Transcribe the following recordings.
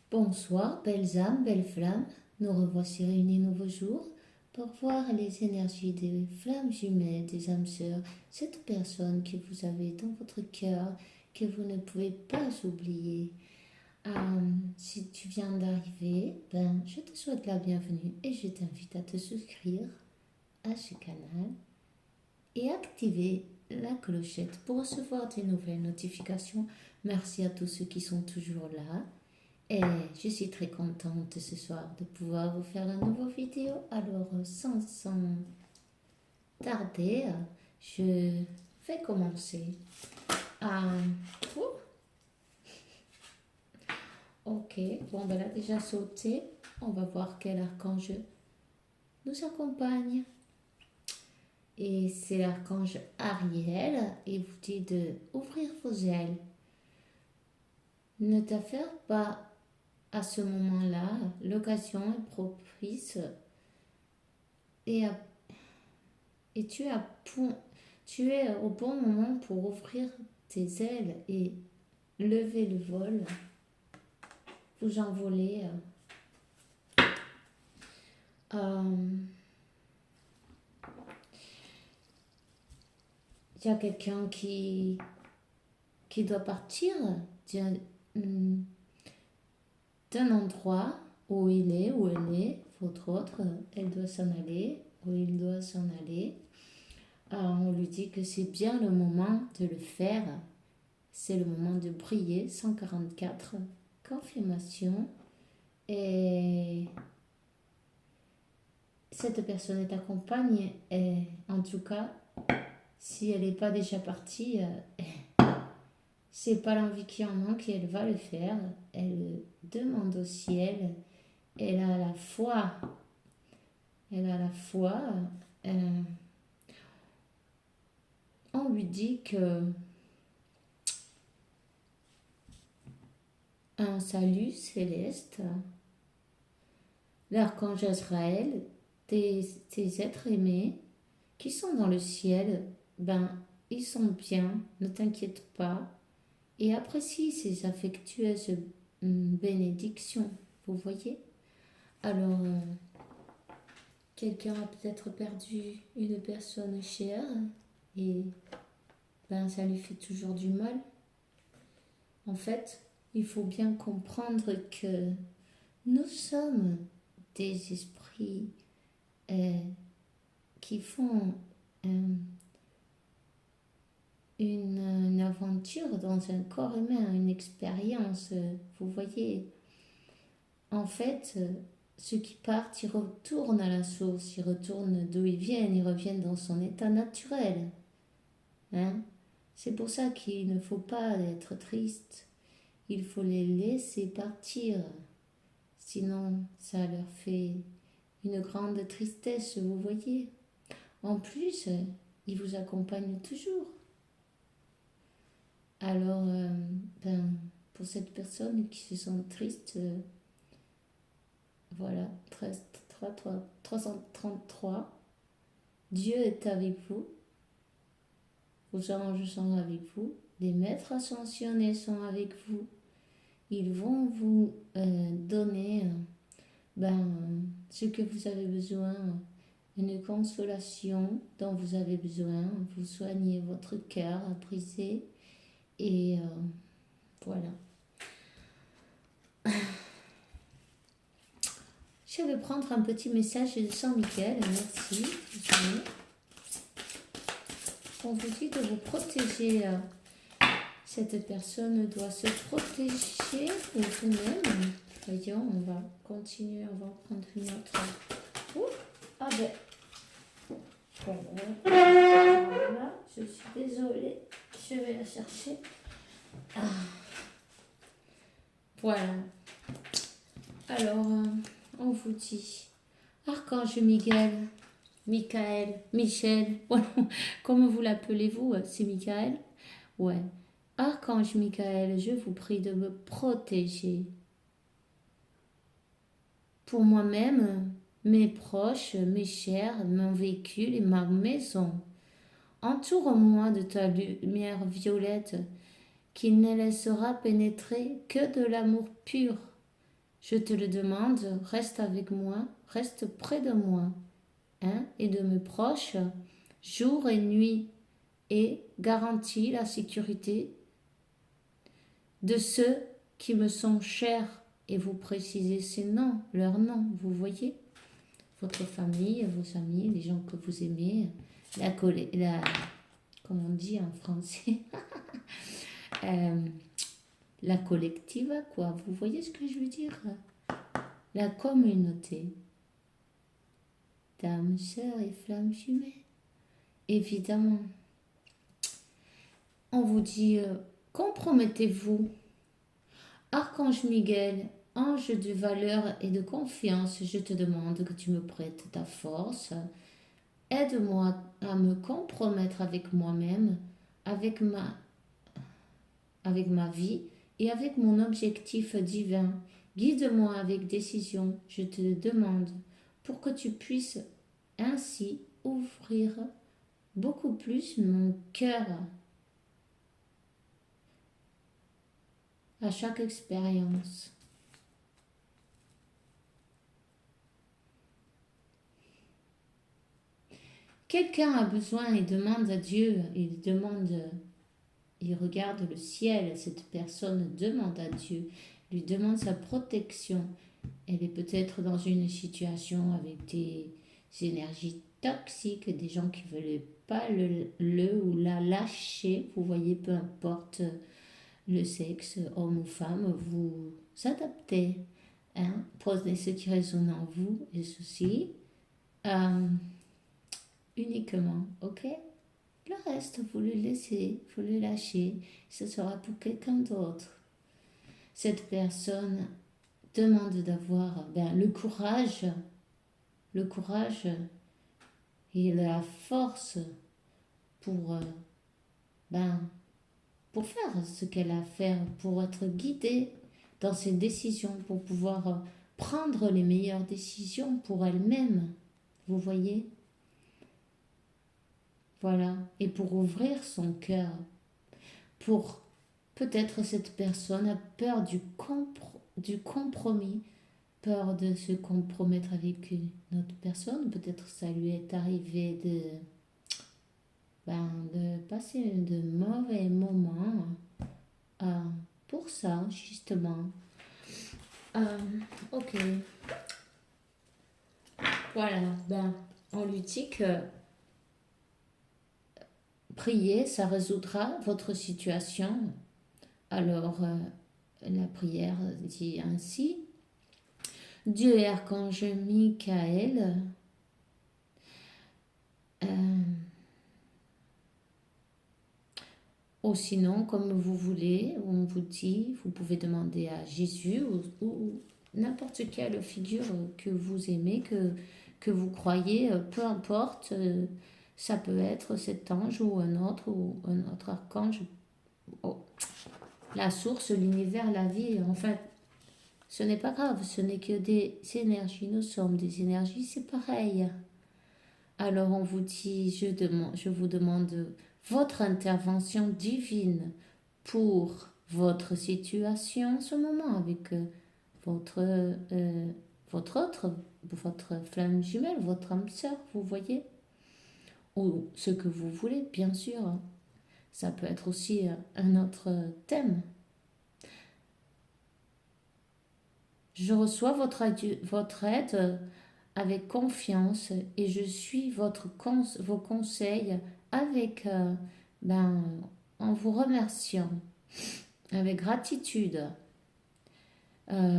Bonsoir, belles âmes, belles flammes. Nous revoici réunis nouveau jour pour voir les énergies des flammes jumelles, des âmes sœurs, cette personne que vous avez dans votre cœur, que vous ne pouvez pas oublier. Si tu viens d'arriver, je te souhaite la bienvenue et je t'invite à te souscrire à ce canal et activer la clochette pour recevoir des nouvelles notifications. Merci à tous ceux qui sont toujours là. Et je suis très contente ce soir de pouvoir vous faire une nouvelle vidéo. Alors, sans tarder, je vais commencer. Ok, bon, elle a déjà sauté. On va voir quel archange nous accompagne. Et c'est l'archange Ariel. Il vous dit de ouvrir vos ailes. Ne t'affaire pas à ce moment-là. L'occasion est propice. Et tu es au bon moment pour ouvrir tes ailes et lever le vol, vous envoler. Il y a quelqu'un qui doit partir d'un endroit où il est, où elle est, votre autre, elle doit s'en aller, où il doit s'en aller. On lui dit que c'est bien le moment de le faire. C'est le moment de briller. 144, confirmation. Et cette personne est accompagnée. Et en tout cas, si elle n'est pas déjà partie, c'est pas l'envie qui en manque et elle va le faire. Elle demande au ciel. Elle a la foi. Elle a la foi. On lui dit que un salut céleste, l'archange Azraël, tes êtres aimés qui sont dans le ciel, ils sont bien, ne t'inquiète pas, et apprécie ces affectueuses bénédictions, vous voyez. Alors, quelqu'un a peut-être perdu une personne chère, et ça lui fait toujours du mal. En fait, il faut bien comprendre que nous sommes des esprits qui font une aventure dans un corps humain, une expérience, vous voyez. En fait, ceux qui partent, ils retournent à la source, ils retournent d'où ils viennent, ils reviennent dans son état naturel. C'est pour ça qu'il ne faut pas être triste. Il faut les laisser partir. Sinon, ça leur fait une grande tristesse, vous voyez. En plus, ils vous accompagnent toujours. Alors, pour cette personne qui se sent triste, voilà, 333, Dieu est avec vous, vos anges sont avec vous, les maîtres ascensionnés sont avec vous. Ils vont vous donner ce que vous avez besoin, une consolation dont vous avez besoin, vous soignez votre cœur brisé et voilà. Je vais prendre un petit message de Saint Michael, merci. On vous dit de vous protéger. Cette personne doit se protéger vous-même. Voyons, on va continuer, on va prendre une autre. Voilà, je suis désolée, je vais la chercher. Voilà. Alors, on vous dit, Archange Michael, Michel, voilà, comment vous l'appelez-vous, c'est Michael? Ouais. Archange Michael, je vous prie de me protéger. Pour moi-même, mes proches, mes chers, mon véhicule et ma maison. Entoure-moi de ta lumière violette qui ne laissera pénétrer que de l'amour pur Je te le demande, reste avec moi, reste près de moi, hein, et de mes proches, jour et nuit, et garantis la sécurité de ceux qui me sont chers. Et vous précisez ces noms, leurs noms, vous voyez, votre famille, vos amis, les gens que vous aimez, comme on dit en français, euh, la collective, quoi. Vous voyez ce que je veux dire? La communauté d'âmes sœurs et flammes jumelles. Évidemment, on vous dit, compromettez-vous. Archange Miguel, ange de valeur et de confiance, je te demande que tu me prêtes ta force. Aide-moi à me compromettre avec moi-même, avec ma vie et avec mon objectif divin. Guide-moi avec décision, je te le demande, pour que tu puisses ainsi ouvrir beaucoup plus mon cœur à chaque expérience. Quelqu'un a besoin et demande à Dieu, il regarde le ciel, cette personne demande à Dieu, lui demande sa protection. Elle est peut-être dans une situation avec des énergies toxiques, des gens qui ne veulent pas le ou la lâcher. Vous voyez, peu importe le sexe, homme ou femme, vous adaptez. Hein? Prenez ce qui résonne en vous et ceci uniquement, ok? Le reste, vous le laissez, vous le lâchez, ce sera pour quelqu'un d'autre. Cette personne demande d'avoir le courage et la force pour, pour faire ce qu'elle a à faire, pour être guidée dans ses décisions, pour pouvoir prendre les meilleures décisions pour elle-même. Vous voyez? Voilà. Et pour ouvrir son cœur, pour peut-être cette personne a peur du compromis, peur de se compromettre avec une autre personne. Peut-être ça lui est arrivé de passer de mauvais moments pour ça, justement. Ok. Voilà. On lui dit que prier, ça résoudra votre situation. Alors, la prière dit ainsi. Dieu et Archange Michael, ou sinon, comme vous voulez, on vous dit, vous pouvez demander à Jésus ou n'importe quelle figure que vous aimez, que vous croyez, peu importe, ça peut être cet ange ou un autre archange. Oh. La source, l'univers, la vie, en fait, ce n'est pas grave, ce n'est que des énergies, nous sommes des énergies, c'est pareil. Alors on vous dit, je vous demande votre intervention divine pour votre situation en ce moment avec votre flamme jumelle, votre âme sœur, vous voyez, ou ce que vous voulez, bien sûr. Ça peut être aussi un autre thème. Je reçois votre aide avec confiance et je suis vos conseils avec, en vous remerciant, avec gratitude.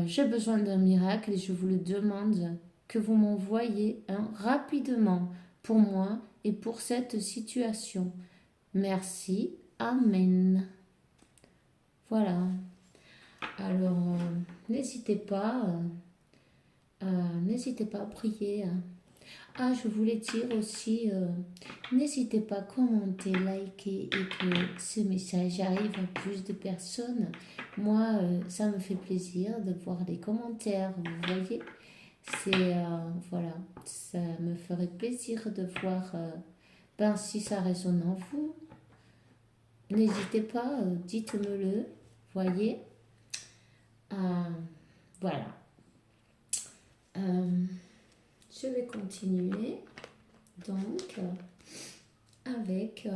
J'ai besoin d'un miracle et je vous le demande que vous m'envoyez rapidement pour moi et pour cette situation. Merci. Amen. Voilà. Alors, n'hésitez pas à prier. Ah, je voulais dire aussi, n'hésitez pas à commenter, liker et que ce message arrive à plus de personnes. Moi, ça me fait plaisir de voir les commentaires, vous voyez. Voilà, ça me ferait plaisir de voir si ça résonne en vous. N'hésitez pas, dites-me-le, voyez. Voilà. je vais continuer. Donc, avec...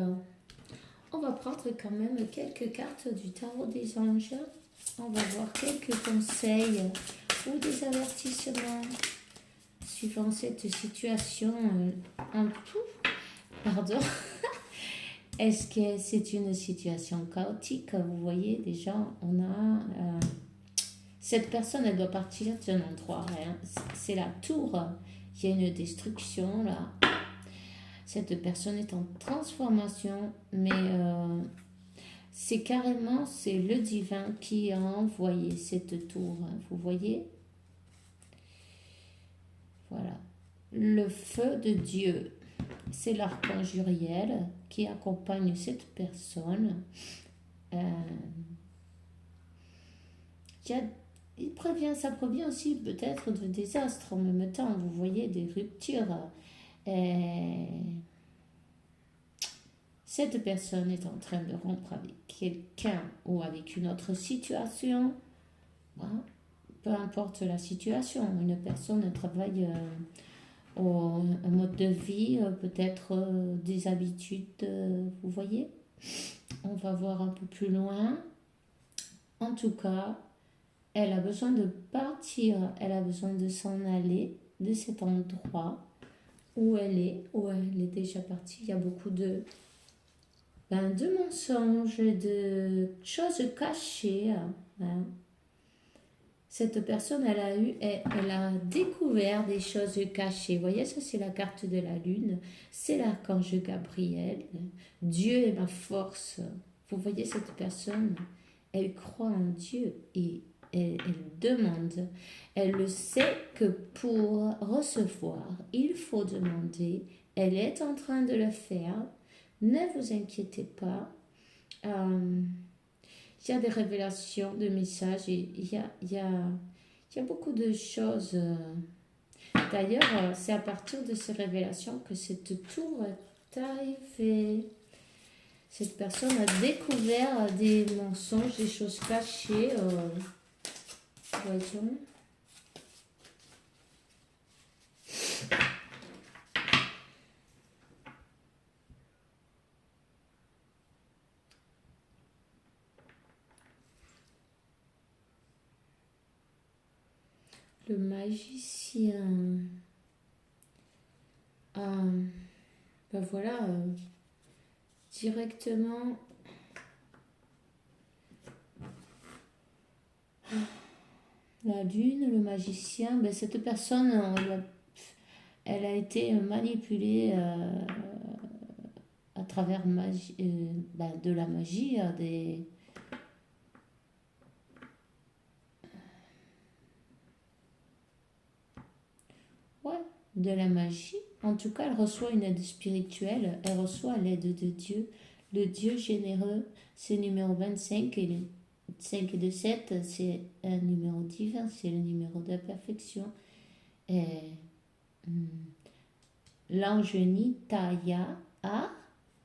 on va prendre quand même quelques cartes du tarot des anges. On va voir quelques conseils ou des avertissements suivant cette situation en tout. Pardon. Est-ce que c'est une situation chaotique? Vous voyez, déjà, on a... cette personne, elle doit partir d'un endroit. Hein. C'est la tour. Il y a une destruction, là. Cette personne est en transformation, mais c'est carrément, c'est le divin qui a envoyé cette tour. Hein. Vous voyez? Voilà. Le feu de Dieu. C'est l'archange Uriel qui accompagne cette personne. Ça provient aussi peut-être de désastres en même temps. Vous voyez, des ruptures. Cette personne est en train de rompre avec quelqu'un ou avec une autre situation. Voilà. Peu importe la situation. Une personne travaille un mode de vie, peut-être des habitudes, vous voyez. On va voir un peu plus loin. En tout cas, elle a besoin de partir, elle a besoin de s'en aller de cet endroit où elle est déjà partie. Il y a beaucoup de mensonges, de choses cachées. Hein. Cette personne, elle a découvert des choses cachées. Vous voyez, ça c'est la carte de la lune. C'est l'archange Gabriel. Dieu est ma force. Vous voyez, cette personne, elle croit en Dieu et elle demande. Elle le sait que pour recevoir, il faut demander. Elle est en train de le faire. Ne vous inquiétez pas. Il y a des révélations de messages, et il y a beaucoup de choses. D'ailleurs, c'est à partir de ces révélations que cette tour est arrivée. Cette personne a découvert des mensonges, des choses cachées. Voyons. Le magicien. Voilà, directement. La lune, le magicien, cette personne, elle a été manipulée à travers de la magie, de la magie. En tout cas, elle reçoit une aide spirituelle, elle reçoit l'aide de Dieu, le Dieu généreux. C'est numéro 25 et le 5 de 7, c'est un numéro divin, c'est le numéro de la perfection. L'ange Nitaya,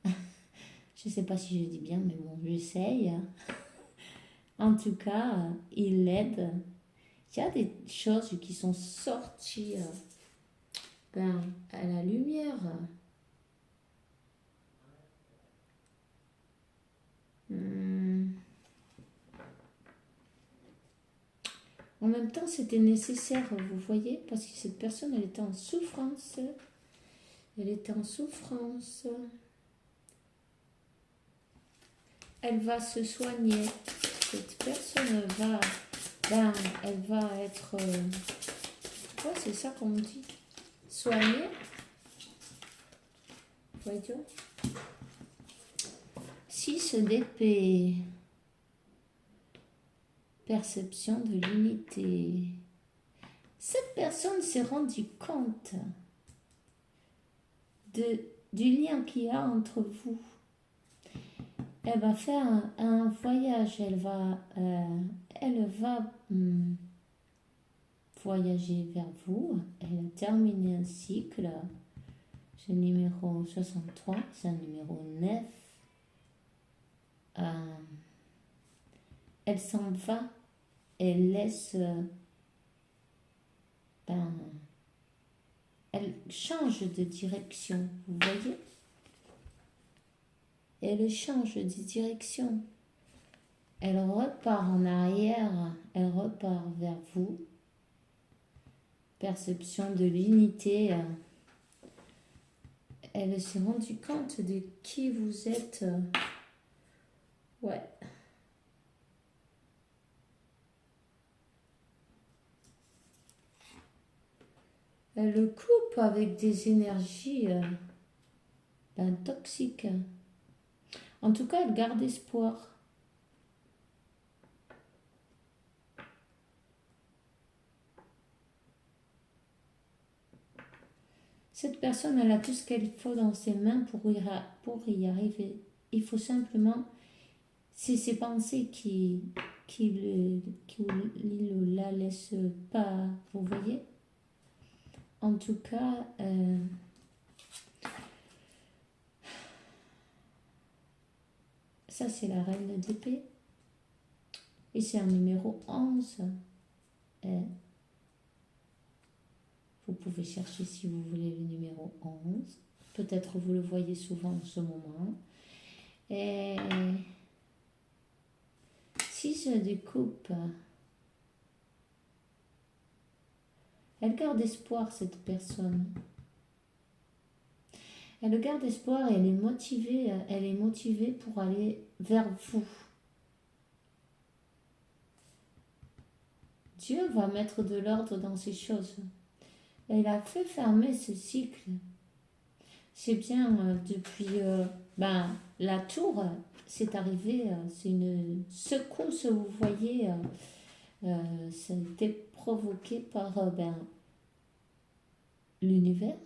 je ne sais pas si je dis bien, mais bon, j'essaye. En tout cas, il l'aide. Il y a des choses qui sont sorties à la lumière. En même temps, c'était nécessaire, vous voyez, parce que cette personne, elle était en souffrance. Elle était en souffrance. Elle va se soigner. Cette personne va... elle va être... c'est ça qu'on dit. Soignée. Voyons. 6 d'épée. Perception de l'unité. Cette personne s'est rendue compte du lien qu'il y a entre vous. Elle va faire un voyage, elle va voyager vers vous. Elle a terminé un cycle. C'est le numéro 63, c'est un numéro 9. Elle s'en va. Elle laisse... elle elle change de direction, vous voyez? Elle change de direction. Elle repart en arrière, elle repart vers vous. Perception de l'unité. Elle s'est rendue compte de qui vous êtes. Ouais. Elle le coupe avec des énergies toxiques. En tout cas, elle garde espoir. Cette personne, elle a tout ce qu'il faut dans ses mains pour y arriver. Il faut simplement, c'est ses pensées qui la laissent pas, vous voyez. En tout cas, ça c'est la reine d'épée. Et c'est un numéro 11. Vous pouvez chercher si vous voulez le numéro 11. Peut-être vous le voyez souvent en ce moment. Et 6 de coupe. Elle garde espoir, cette personne. Elle garde espoir et elle est motivée pour aller vers vous. Dieu va mettre de l'ordre dans ces choses. Elle a fait fermer ce cycle. C'est bien depuis la tour, c'est arrivé, c'est une secousse, vous voyez, ça a été provoqué par l'univers,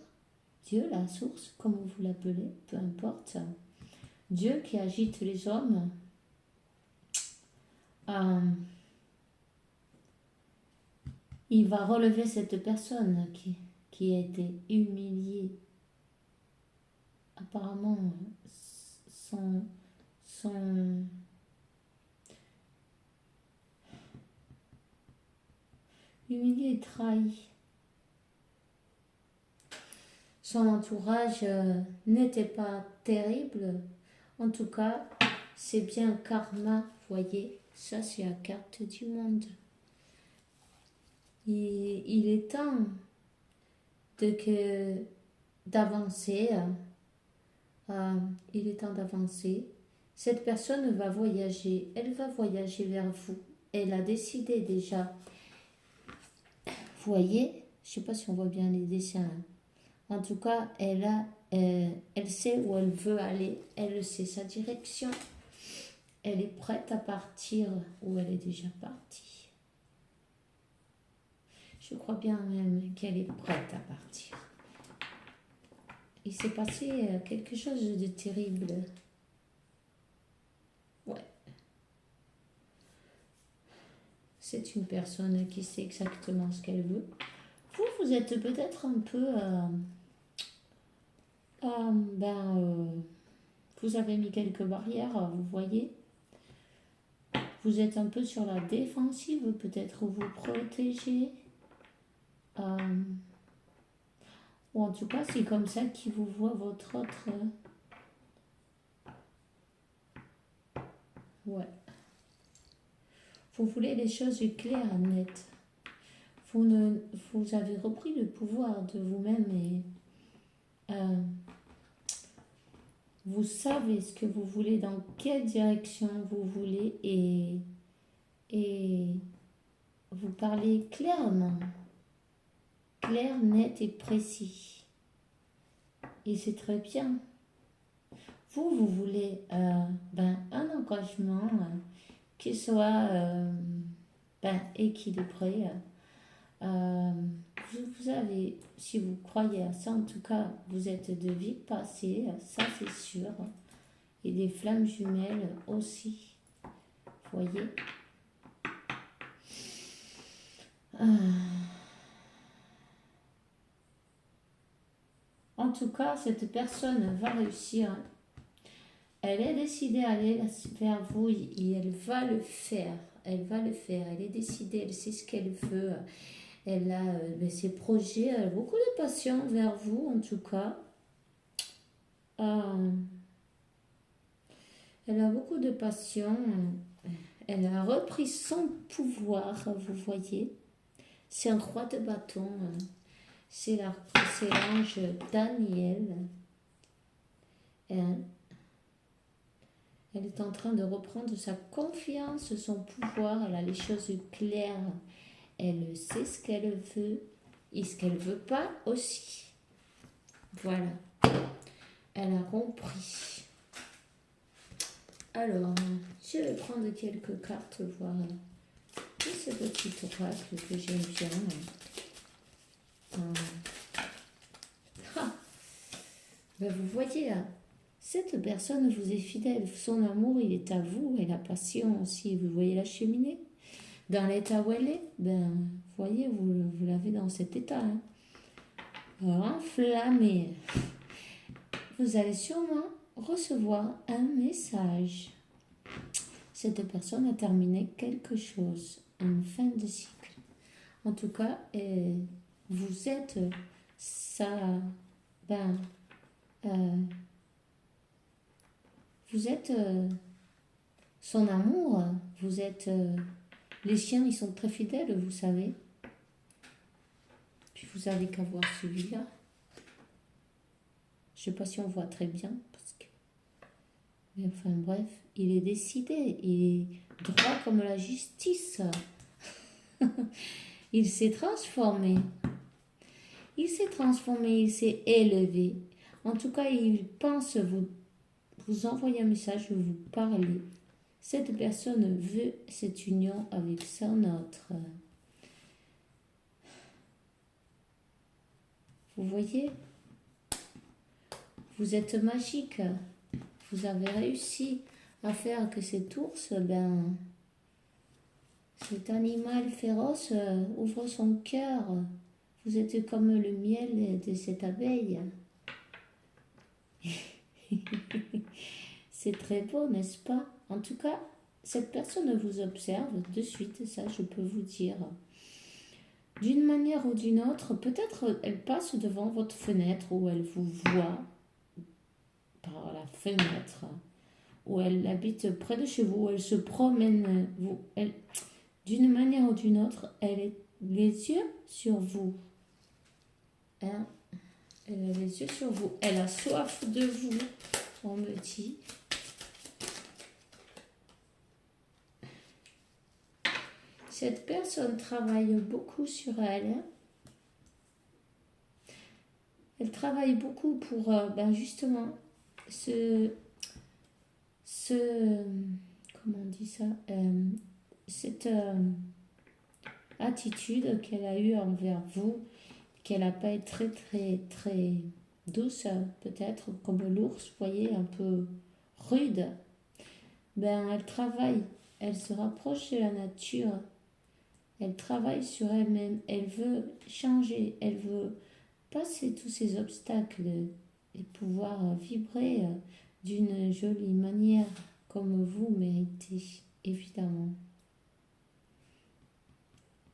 Dieu, la source, comme vous l'appelez, peu importe. Dieu qui agite les hommes. Il va relever cette personne qui a été humiliée. Apparemment, son humilié et trahi. Son entourage n'était pas terrible. En tout cas, c'est bien karma, voyez. Ça, c'est la carte du monde. Il est temps d'avancer. Il est temps d'avancer. Cette personne va voyager. Elle va voyager vers vous. Elle a décidé déjà. Vous voyez, je ne sais pas si on voit bien les dessins. En tout cas, elle sait où elle veut aller. Elle sait sa direction. Elle est prête à partir où elle est déjà partie. Je crois bien même qu'elle est prête à partir. Il s'est passé quelque chose de terrible. Ouais. C'est une personne qui sait exactement ce qu'elle veut. Vous êtes peut-être un peu... vous avez mis quelques barrières, vous voyez. Vous êtes un peu sur la défensive, peut-être vous protéger. Ou en tout cas, c'est comme ça qu'il vous voit votre autre... Ouais. Vous voulez les choses claires, nettes. Vous avez repris le pouvoir de vous-même et vous savez ce que vous voulez, dans quelle direction vous voulez et vous parlez clairement. Clair, net et précis. Et c'est très bien. Vous voulez un engagement qui soit équilibré. Vous avez, si vous croyez à ça, en tout cas, vous êtes de vie passée, ça c'est sûr. Et des flammes jumelles aussi. Vous voyez. En tout cas, cette personne va réussir. Elle est décidée à aller vers vous et elle va le faire. Elle va le faire. Elle est décidée, elle sait ce qu'elle veut. Elle a ses projets, elle a beaucoup de passion vers vous en tout cas. Euh, Elle a beaucoup de passion. Elle a repris son pouvoir, vous voyez. C'est un roi de bâton. C'est l'ange Daniel. Elle est en train de reprendre sa confiance, son pouvoir. Elle a les choses claires. Elle sait ce qu'elle veut et ce qu'elle ne veut pas aussi. Voilà. Elle a compris. Alors, je vais prendre quelques cartes, voir ce petit oracle que j'aime bien. Ben vous voyez, cette personne vous est fidèle. Son amour, il est à vous. Et la passion aussi. Vous voyez la cheminée? Dans l'état où elle est, ben, vous voyez, vous l'avez dans cet état. Hein. Enflammé. Vous allez sûrement recevoir un message. Cette personne a terminé quelque chose, une fin de cycle. En tout cas, vous êtes vous êtes son amour, vous êtes les chiens, ils sont très fidèles, vous savez. Puis vous avez qu'à voir celui-là. Je ne sais pas si on voit très bien, parce que... Mais enfin bref, il est décidé, il est droit comme la justice. Il s'est transformé. Il s'est transformé, il s'est élevé. En tout cas, il pense vous envoyer un message, vous parler. Cette personne veut cette union avec son autre. Vous voyez? Vous êtes magique. Vous avez réussi à faire que cet ours, cet animal féroce ouvre son cœur. Vous êtes comme le miel de cette abeille. C'est très beau, n'est-ce pas? En tout cas, cette personne vous observe de suite, ça je peux vous dire. D'une manière ou d'une autre, peut-être elle passe devant votre fenêtre ou elle vous voit par la fenêtre, ou elle habite près de chez vous, elle se promène, d'une manière ou d'une autre, elle a les yeux sur vous. Hein? Elle a les yeux sur vous. Elle a soif de vous, on me dit. Cette personne travaille beaucoup sur elle. Elle travaille beaucoup pour justement comment on dit ça, cette attitude qu'elle a eue envers vous, qu'elle n'a pas été très très très douce, peut-être comme l'ours, vous voyez, un peu rude. Elle travaille, elle se rapproche de la nature, elle travaille sur elle-même, elle veut changer, elle veut passer tous ces obstacles et pouvoir vibrer d'une jolie manière comme vous méritez, évidemment.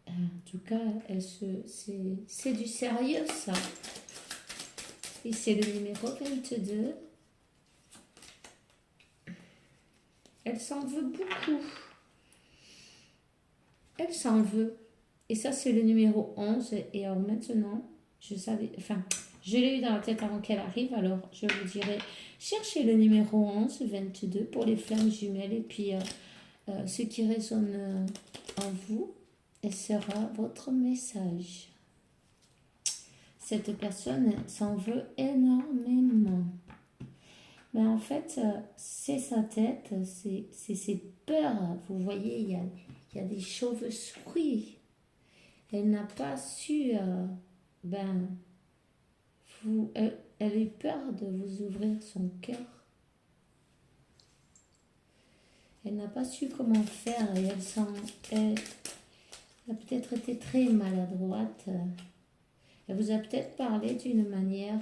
En tout cas, c'est du sérieux, ça. Et c'est le numéro 22. Elle s'en veut beaucoup. Elle s'en veut. Et ça, c'est le numéro 11. Et alors maintenant, je l'ai eu dans la tête avant qu'elle arrive. Alors, je vous dirai, cherchez le numéro 11, 22 pour les flammes jumelles. Et puis, ce qui résonne en vous, et sera votre message. Cette personne s'en veut énormément. Mais en fait, c'est sa tête, c'est ses peurs. Vous voyez, il y a des chauves-souris. Elle n'a pas su... elle a eu peur de vous ouvrir son cœur. Elle n'a pas su comment faire et elle a peut-être été très maladroite. Elle vous a peut-être parlé d'une manière,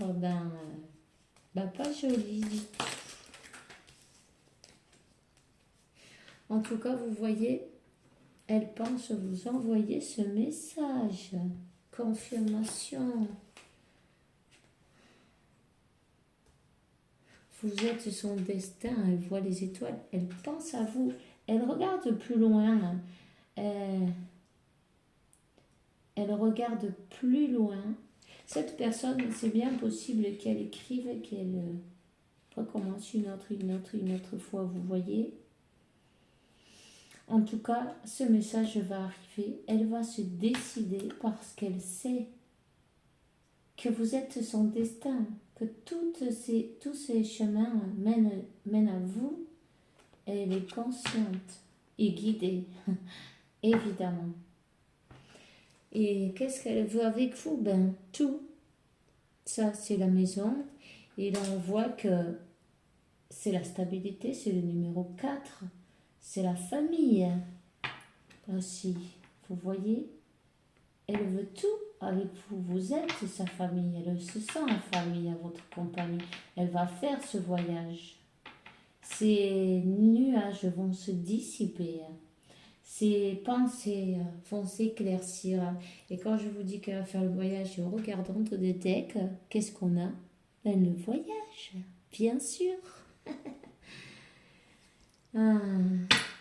pas jolie du tout. En tout cas, vous voyez, elle pense vous envoyer ce message. Confirmation. Vous êtes son destin, elle voit les étoiles, elle pense à vous, elle regarde plus loin, elle regarde plus loin. Cette personne, c'est bien possible qu'elle écrive, qu'elle recommence une autre fois, vous voyez. En tout cas, ce message va arriver, elle va se décider parce qu'elle sait que vous êtes son destin, que tous ces chemins mènent à vous. Elle est consciente et guidée, évidemment. Et qu'est-ce qu'elle veut avec vous? Ben, tout. Ça, c'est la maison. Et là, on voit que c'est la stabilité, c'est le numéro 4. C'est la famille aussi. Vous voyez? Elle veut tout avec vous. Vous êtes sa famille. Elle se sent en famille à votre compagnie. Elle va faire ce voyage. Ces nuages vont se dissiper. Ces pensées vont s'éclaircir. Et quand je vous dis qu'elle va faire le voyage, on regarde entre des decks, qu'est-ce qu'on a? Ben, le voyage, bien sûr.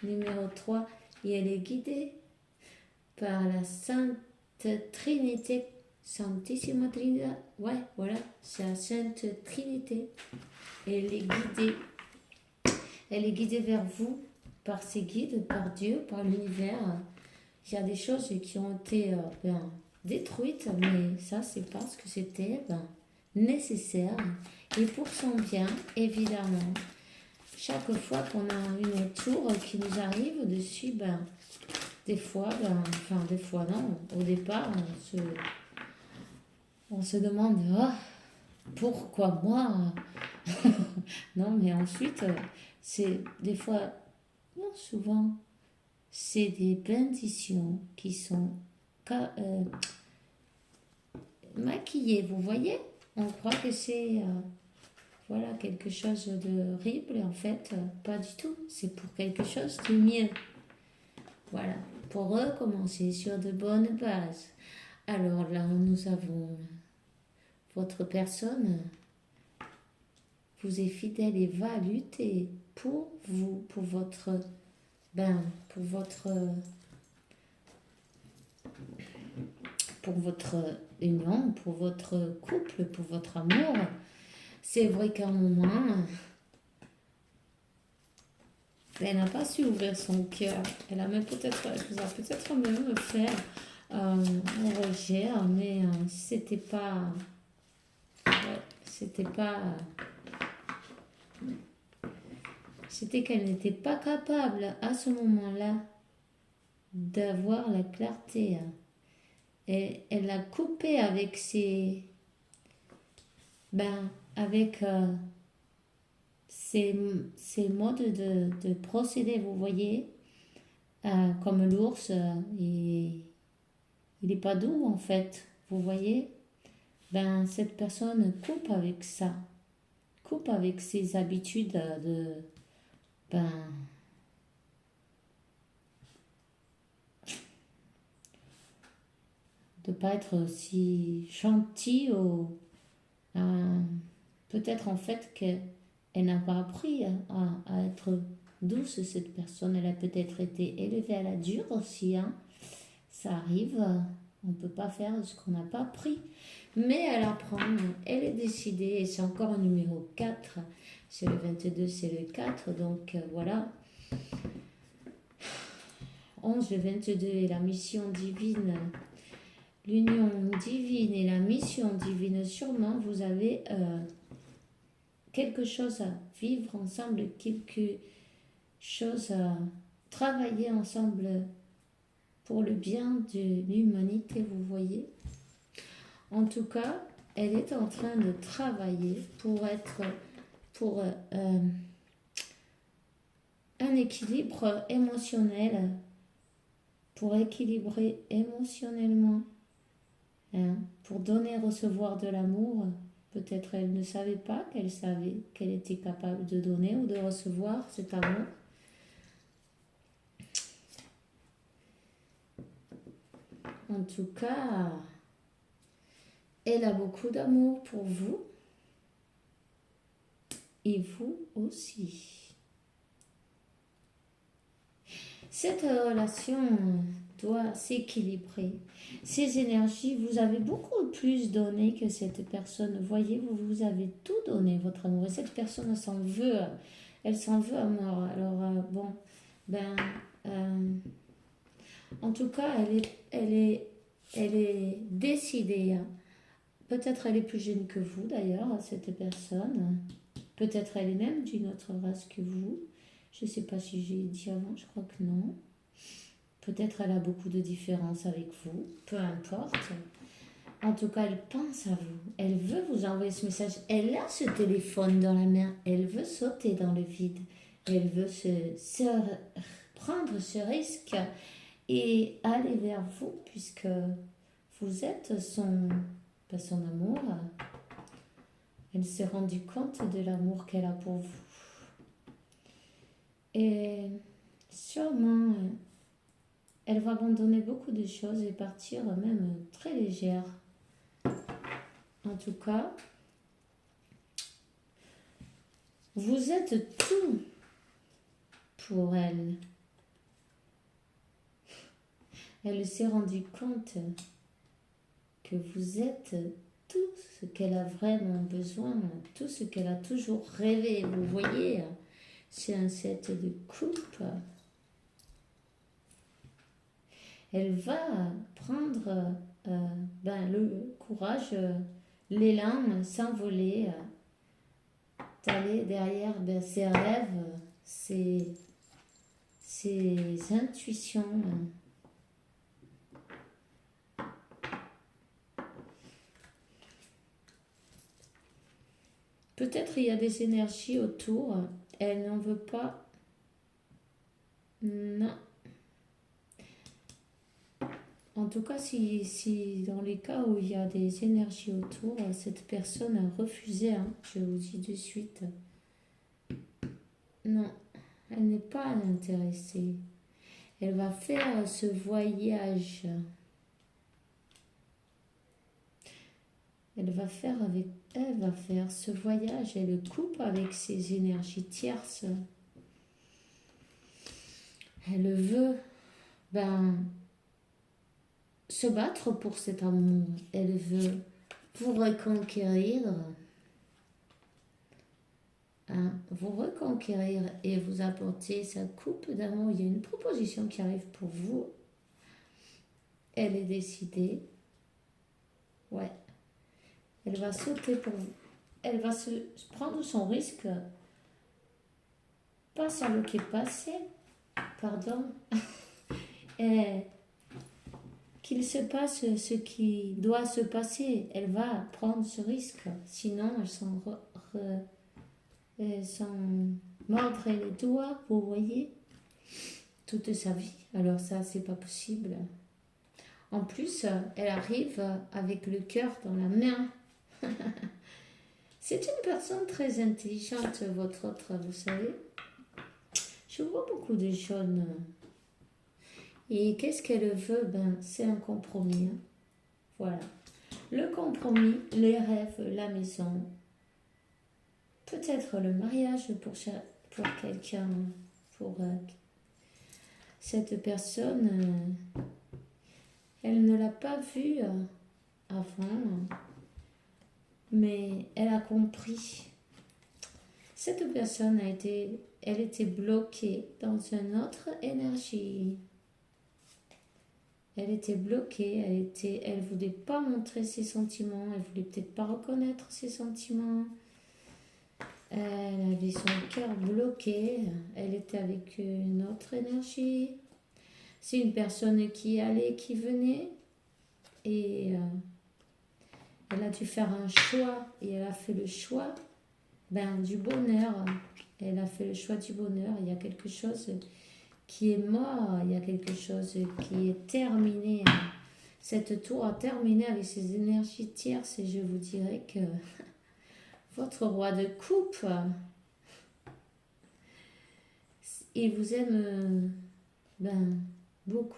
Numéro 3, et elle est guidée par la Sainte Trinité. Santissima Trinité. Ouais, voilà, c'est la Sainte Trinité. Elle est guidée. Elle est guidée vers vous par ses guides, par Dieu, par l'univers. Il y a des choses qui ont été détruites, mais ça, c'est parce que c'était nécessaire et pour son bien, évidemment. Chaque fois qu'on a une tour qui nous arrive au-dessus, des fois non, au départ, on se demande pourquoi moi. Non, mais ensuite, c'est des fois, non, souvent, c'est des bénédictions qui sont maquillées, vous voyez? On croit que c'est voilà, quelque chose d'horrible, et en fait, pas du tout. C'est pour quelque chose de mieux. Voilà, pour recommencer sur de bonnes bases. Alors là, nous avons votre personne vous est fidèle et va lutter pour vous, pour votre union, pour votre couple, pour votre amour. C'est vrai qu'à un moment, elle n'a pas su ouvrir son cœur. Elle vous a peut-être même fait un rejet, mais c'était qu'elle n'était pas capable à ce moment-là d'avoir la clarté. Et elle a coupé avec ces modes de procéder, vous voyez, comme l'ours, il n'est pas doux en fait, vous voyez. Cette personne coupe avec ça, coupe avec ses habitudes de pas être aussi gentil peut-être en fait qu'elle n'a pas appris à être douce, cette personne. Elle a peut-être été élevée à la dure aussi, ça arrive, on ne peut pas faire ce qu'on n'a pas appris, mais elle apprend, elle est décidée, et c'est encore un numéro 4, c'est le 22, c'est le 4, donc voilà. 11, le 22 est la mission divine, l'union divine et la mission divine. Sûrement vous avez quelque chose à vivre ensemble, quelque chose à travailler ensemble pour le bien de l'humanité, vous voyez. En tout cas, elle est en train de travailler pour un équilibre émotionnel, pour équilibrer émotionnellement, pour donner et recevoir de l'amour. Peut-être elle ne savait pas qu'elle était capable de donner ou de recevoir cet amour. En tout cas, elle a beaucoup d'amour pour vous et vous aussi. Cette relation doit s'équilibrer. Ces énergies, vous avez beaucoup plus donné que cette personne. Voyez, vous avez tout donné, votre amour. Et cette personne s'en veut. Elle s'en veut à mort. Alors, bon, ben, en tout cas, elle est décidée. Hein. Peut-être elle est plus jeune que vous, d'ailleurs, cette personne. Peut-être elle est même d'une autre race que vous. Je ne sais pas si j'ai dit avant, je crois que non. Peut-être elle a beaucoup de différences avec vous, peu importe. En tout cas, elle pense à vous. Elle veut vous envoyer ce message. Elle a ce téléphone dans la main. Elle veut sauter dans le vide. Elle veut prendre ce risque et aller vers vous puisque vous êtes son amour. Elle s'est rendue compte de l'amour qu'elle a pour vous. Et sûrement, elle va abandonner beaucoup de choses et partir même très légère. En tout cas, vous êtes tout pour elle. Elle s'est rendue compte que vous êtes tout ce qu'elle a vraiment besoin, tout ce qu'elle a toujours rêvé. Vous voyez, c'est un set de coupe. Elle va prendre le courage, l'élan, s'envoler, d'aller derrière ses rêves, ses intuitions. Peut-être il y a des énergies autour, elle n'en veut pas. Non. En tout cas, si dans les cas où il y a des énergies autour, cette personne a refusé, hein, je vous dis de suite. Non, elle n'est pas intéressée. Elle va faire ce voyage. Elle va faire ce voyage. Elle coupe avec ses énergies tierces. Elle veut, se battre pour cet amour. Elle veut vous reconquérir. Vous reconquérir et vous apporter sa coupe d'amour. Il y a une proposition qui arrive pour vous. Elle est décidée. Ouais. Elle va sauter pour vous. Elle va se prendre son risque. Pas sur le qui est passé. Pardon. Qu'il se passe ce qui doit se passer. Elle va prendre ce risque. Sinon, elle s'en mordrait les doigts, vous voyez, toute sa vie. Alors ça, c'est pas possible. En plus, elle arrive avec le cœur dans la main. C'est une personne très intelligente, votre autre, vous savez. Je vois beaucoup de choses. Et qu'est-ce qu'elle veut? C'est un compromis. Hein. Voilà. Le compromis, les rêves, la maison. Peut-être le mariage pour quelqu'un, pour cette personne. Elle ne l'a pas vu avant, mais elle a compris. Cette personne elle était bloquée dans une autre énergie. Elle était bloquée, elle voulait pas montrer ses sentiments, elle voulait peut-être pas reconnaître ses sentiments. Elle avait son cœur bloqué, elle était avec une autre énergie. C'est une personne qui allait, qui venait, et elle a dû faire un choix, et elle a fait le choix du bonheur. Elle a fait le choix du bonheur. Il y a quelque chose qui est mort, il y a quelque chose qui est terminé. Cette tour a terminé avec ses énergies tierces, et je vous dirais que votre roi de coupe, il vous aime beaucoup.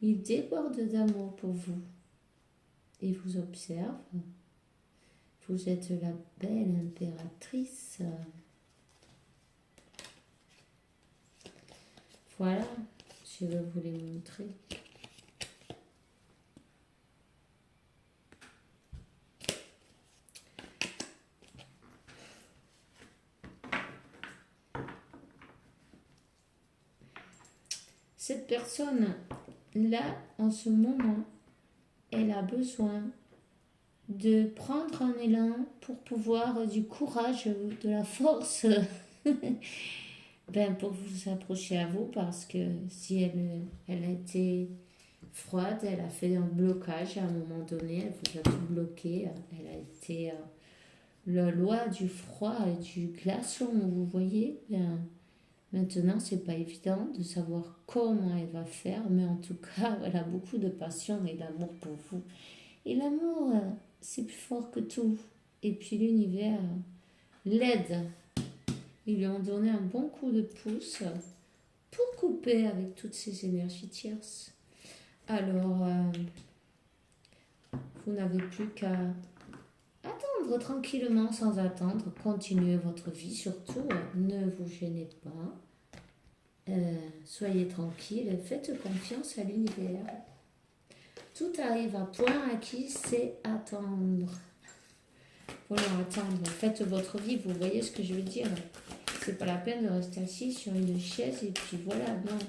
Il déborde d'amour pour vous. Il vous observe. Vous êtes la belle impératrice. Voilà, je vais vous les montrer. Cette personne-là, en ce moment, elle a besoin de prendre un élan pour pouvoir du courage, de la force pour vous approcher à vous, parce que si elle a été froide, elle a fait un blocage à un moment donné, elle vous a tout bloqué, elle a été la loi du froid et du glaçon, vous voyez. Maintenant, c'est pas évident de savoir comment elle va faire, mais en tout cas, elle a beaucoup de passion et d'amour pour vous. Et l'amour, c'est plus fort que tout. Et puis l'univers l'aide. Ils lui ont donné un bon coup de pouce pour couper avec toutes ces énergies tierces. Alors, vous n'avez plus qu'à attendre tranquillement sans attendre. Continuez votre vie, surtout ne vous gênez pas. Soyez tranquille, faites confiance à l'univers. Tout arrive à point acquis, c'est attendre. Voilà, attendre. Faites votre vie, vous voyez ce que je veux dire. C'est pas la peine de rester assis sur une chaise et puis voilà, non.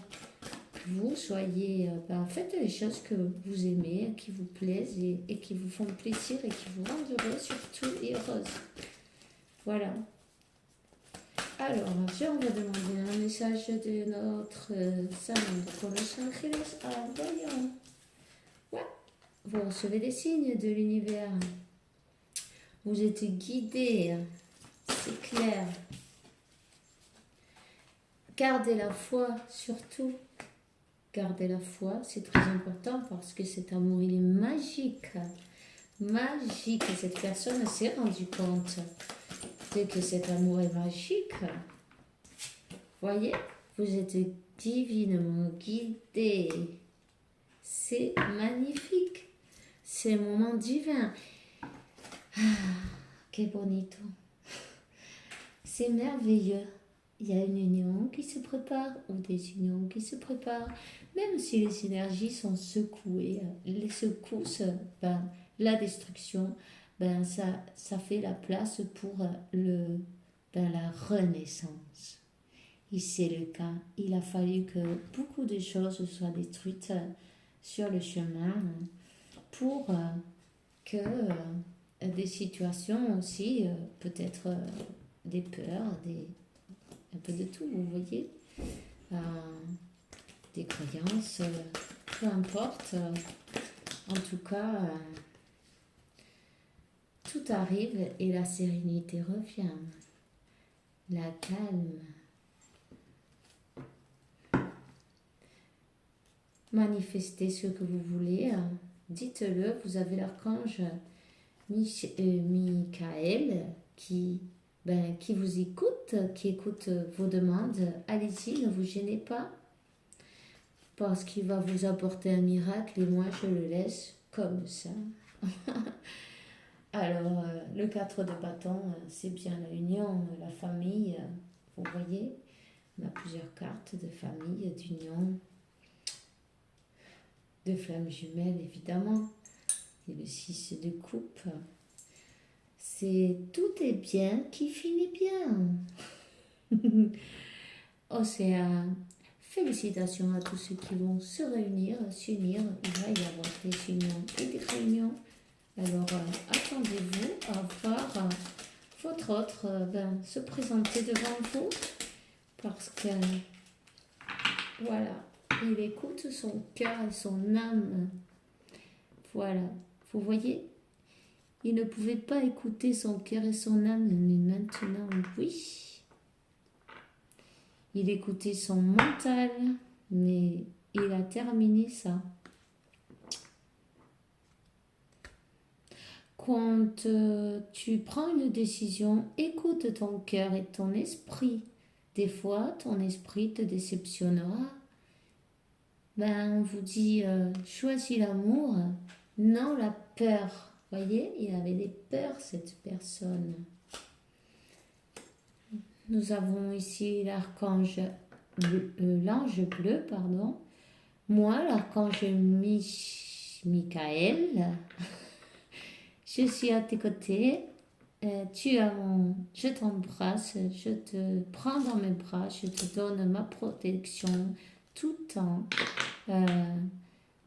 Vous soyez, faites les choses que vous aimez, qui vous plaisent et qui vous font plaisir et qui vous rendent heureux surtout et heureuse. Voilà. Alors, on va demander un message de notre salon de Los Angeles. Ah, voyons. Ouais. Vous recevez des signes de l'univers. Vous êtes guidé. C'est clair. Gardez la foi, surtout. Gardez la foi, c'est très important parce que cet amour, il est magique. Magique. Et cette personne s'est rendue compte que cet amour est magique. Voyez, vous êtes divinement guidé. C'est magnifique. C'est un moment divin. Ah, que bonito. C'est merveilleux. Il y a une union qui se prépare ou des unions qui se préparent. Même si les énergies sont secouées, les secousses, la destruction, ça fait la place pour la renaissance. Et c'est le cas. Il a fallu que beaucoup de choses soient détruites sur le chemin pour que des situations aussi, peut-être des peurs, un peu de tout, vous voyez, des croyances, peu importe. En tout cas, tout arrive et la sérénité revient, la calme. Manifestez ce que vous voulez, dites-le, vous avez l'archange Michael qui vous écoute, qui écoute vos demandes. Allez-y, ne vous gênez pas, parce qu'il va vous apporter un miracle et moi je le laisse comme ça. Alors, le 4 de bâton, c'est bien la union, la famille, vous voyez, on a plusieurs cartes de famille, d'union, de flammes jumelles évidemment, et le 6 de coupe. C'est tout est bien qui finit bien. Océan, félicitations à tous ceux qui vont se réunir, s'unir. Il va y avoir des unions et des réunions. Alors, attendez-vous à voir votre autre se présenter devant vous, parce que, voilà, il écoute son cœur et son âme. Voilà, vous voyez, il ne pouvait pas écouter son cœur et son âme, mais maintenant, oui. Il écoutait son mental, mais il a terminé ça. Quand tu prends une décision, écoute ton cœur et ton esprit. Des fois, ton esprit te déceptionnera, ben, on vous dit choisis l'amour, non la peur. Voyez, il avait des peurs, cette personne. Nous avons ici l'ange bleu, pardon. Moi, l'archange Michael, je suis à tes côtés. Je t'embrasse, je te prends dans mes bras, je te donne ma protection tout le temps.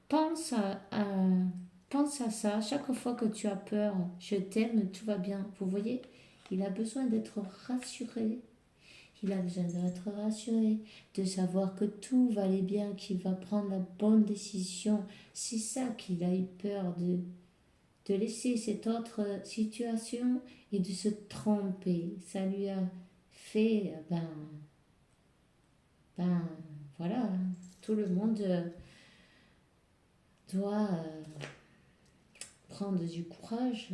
Pense pense à ça, chaque fois que tu as peur, je t'aime, tout va bien. Vous voyez, il a besoin d'être rassuré. Il a besoin d'être rassuré, de savoir que tout va aller bien, qu'il va prendre la bonne décision. C'est ça qu'il a eu peur de laisser cette autre situation et de se tromper. Ça lui a fait, voilà, tout le monde doit prendre du courage,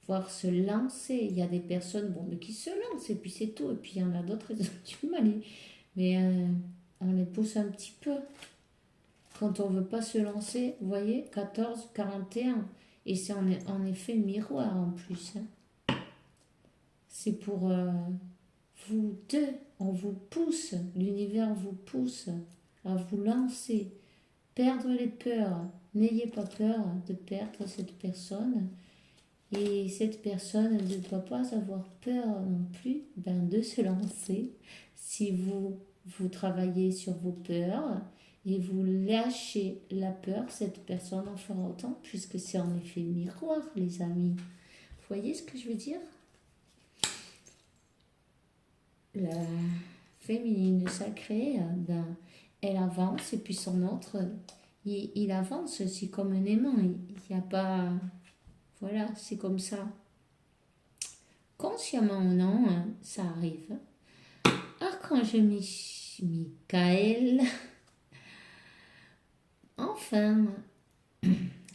voir se lancer. Il y a des personnes mais qui se lancent et puis c'est tout. Et puis il y en a d'autres qui ont du mal. Mais on les pousse un petit peu. Quand on ne veut pas se lancer, vous voyez, 14, 41. Et c'est en effet miroir en plus. C'est pour vous deux. On vous pousse. L'univers vous pousse à vous lancer. Perdre les peurs. N'ayez pas peur de perdre cette personne. Et cette personne ne doit pas avoir peur non plus de se lancer. Si vous travaillez sur vos peurs et vous lâchez la peur, cette personne en fera autant, puisque c'est en effet miroir, les amis. Vous voyez ce que je veux dire? La féminine sacrée, elle avance et puis son autre, il avance aussi comme un aimant. Il n'y a pas... Voilà, c'est comme ça. Consciemment ou non, ça arrive. Archange Michael, enfin,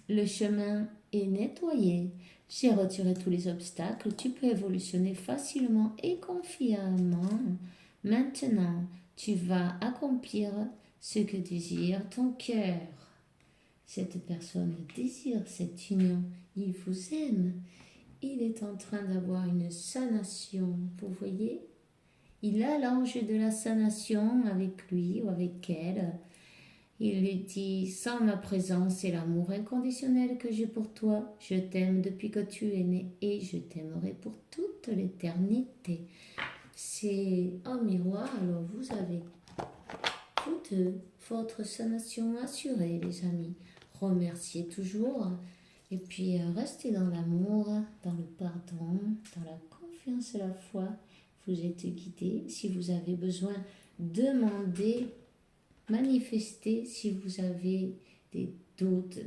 le chemin est nettoyé. J'ai retiré tous les obstacles. Tu peux évolutionner facilement et confiamment. Maintenant, tu vas accomplir ce que désire ton cœur. Cette personne désire cette union. Il vous aime. Il est en train d'avoir une sanation. Vous voyez? Il a l'ange de la sanation avec lui ou avec elle. Il lui dit, sans ma présence et l'amour inconditionnel que j'ai pour toi, je t'aime depuis que tu es né et je t'aimerai pour toute l'éternité. C'est un miroir, alors vous avez toutes votre sanation assurée, les amis. Remerciez toujours et puis restez dans l'amour, dans le pardon, dans la confiance et la foi. Vous êtes guidés. Si vous avez besoin, demandez, manifestez. Si vous avez des doutes,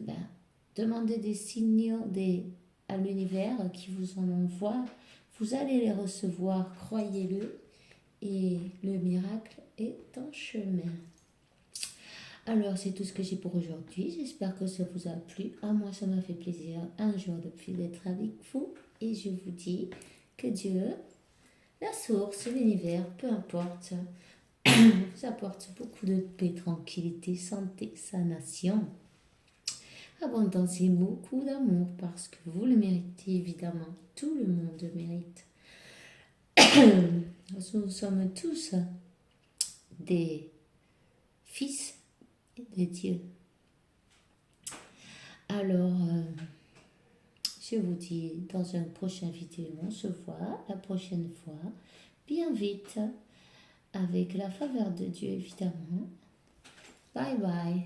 demandez des signaux à l'univers qui vous en envoie. Vous allez les recevoir, croyez-le. Et le miracle est en chemin. Alors, c'est tout ce que j'ai pour aujourd'hui. J'espère que ça vous a plu. À moi, ça m'a fait plaisir un jour de plus d'être avec vous. Et je vous dis que Dieu, la source, l'univers, peu importe, vous apporte beaucoup de paix, tranquillité, santé, sanation, abondance et beaucoup d'amour parce que vous le méritez évidemment. Tout le monde le mérite. Nous sommes tous des fils de Dieu. Alors, je vous dis dans un prochain vidéo, on se voit la prochaine fois, bien vite, avec la faveur de Dieu évidemment. Bye bye.